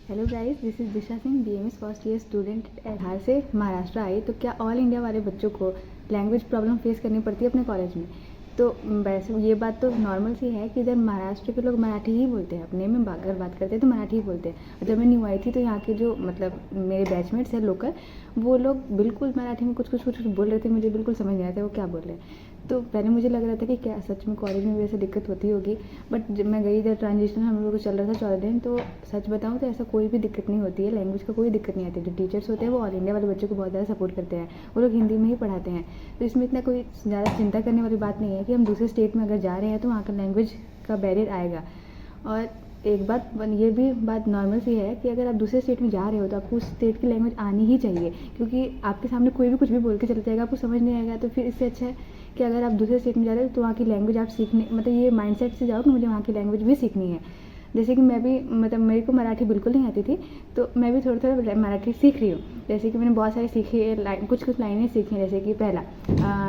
Hello guys, this is Disha Singh, BMS first year student. Bihar से महाराष्ट्र आई तो क्या ऑल इंडिया वाले बच्चों को लैंग्वेज प्रॉब्लम फेस करनी पड़ती है अपने कॉलेज में? तो वैसे ये बात तो नॉर्मल सी है कि इधर महाराष्ट्र के लोग मराठी ही बोलते हैं, अपने में अगर बात करते हैं तो मराठी ही बोलते हैं। और जब मैं न्यू आई थी तो यहाँ के जो मतलब मेरे बैचमेट्स हैं लोकल, वो लोग बिल्कुल मराठी में कुछ कुछ कुछ कुछ बोल रहे थे, मुझे बिल्कुल समझ नहीं आया था वो क्या बोल रहे हैं। तो पहले मुझे लग रहा था कि क्या सच में कॉलेज में भी ऐसे दिक्कत होती होगी, बट जब मैं गई इधर ट्रांजिशन हम लोग को चल रहा था 14 दिन, तो सच बताऊँ तो ऐसा कोई भी दिक्कत नहीं होती है, लैंग्वेज का कोई दिक्कत नहीं आती। जो टीचर्स होते हैं वो ऑल इंडिया वाले बच्चों को बहुत ज़्यादा सपोर्ट करते हैं, वो लोग हिंदी में ही पढ़ाते हैं। तो इसमें इतना कोई ज़्यादा चिंता करने वाली बात नहीं है कि हम दूसरे स्टेट में अगर जा रहे हैं तो वहाँ का लैंग्वेज का बैरियर आएगा। और एक बात ये भी बात नॉर्मल सी है कि अगर आप दूसरे स्टेट में जा रहे हो तो आपको उस स्टेट की लैंग्वेज आनी ही चाहिए, क्योंकि आपके सामने कोई भी कुछ भी बोल के चला जाएगा, आपको समझ नहीं आएगा। तो फिर इससे अच्छा है कि अगर आप दूसरे स्टेट में जा रहे हो तो वहाँ की लैंग्वेज आप सीखने, मतलब ये माइंडसेट से जाओ कि मुझे वहाँ की लैंग्वेज भी सीखनी है। जैसे कि मैं भी, मतलब मेरे को मराठी बिल्कुल नहीं आती थी, तो मैं भी थोड़ा थोड़ा मराठी सीख रही हूँ। जैसे कि मैंने बहुत सारी सीखी है लाइन, कुछ कुछ लाइनें सीखी हैं। जैसे कि पहला,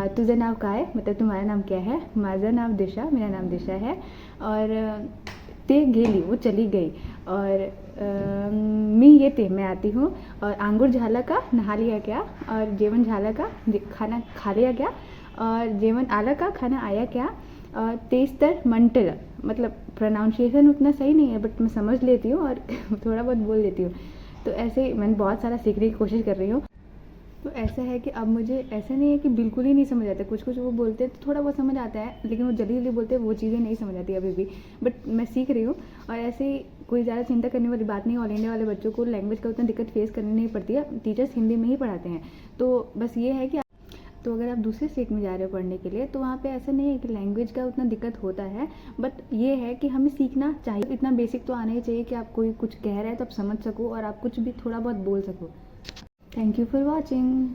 तुझे नाव काय, मतलब तुम्हारा नाम क्या है? माझं नाव दिशा, मेरा नाम दिशा है। और ते गेली, वो चली गई। और मी येते, मैं आती हूँ। और आंगुर झाला का, नहा लिया क्या? और जेवण झाला का, खाना खा लिया क्या? और जेवण आला का, खाना आया क्या? और तेज तर मंटल, मतलब प्रोनाउंसिएशन उतना सही नहीं है बट मैं समझ लेती हूँ और थोड़ा बहुत बोल लेती हूँ। तो ऐसे ही मैंने बहुत सारा सीखने की कोशिश कर रही हूँ। तो ऐसा है कि अब मुझे ऐसा नहीं है कि बिल्कुल ही नहीं समझ आता, कुछ कुछ वो बोलते हैं तो थोड़ा बहुत समझ आता है, लेकिन वो जल्दी जल्दी बोलते हैं, वो चीज़ें नहीं समझ आती अभी भी। बट मैं सीख रही हूँ। और ऐसे ही कोई ज़्यादा चिंता करने वाली बात नहीं है, ऑल इंडिया वाले बच्चों को लैंग्वेज का उतना दिक्कत फेस करनी नहीं पड़ती है, टीचर्स हिंदी में ही पढ़ाते हैं। तो बस ये है कि तो अगर आप दूसरे स्टेट में जा रहे हो पढ़ने के लिए तो वहाँ पे ऐसा नहीं है कि लैंग्वेज का उतना दिक्कत होता है, बट ये है कि हमें सीखना चाहिए। इतना बेसिक तो आना ही चाहिए कि आप कोई कुछ कह रहा है तो आप समझ सको और आप कुछ भी थोड़ा बहुत बोल सको। Thank you for watching.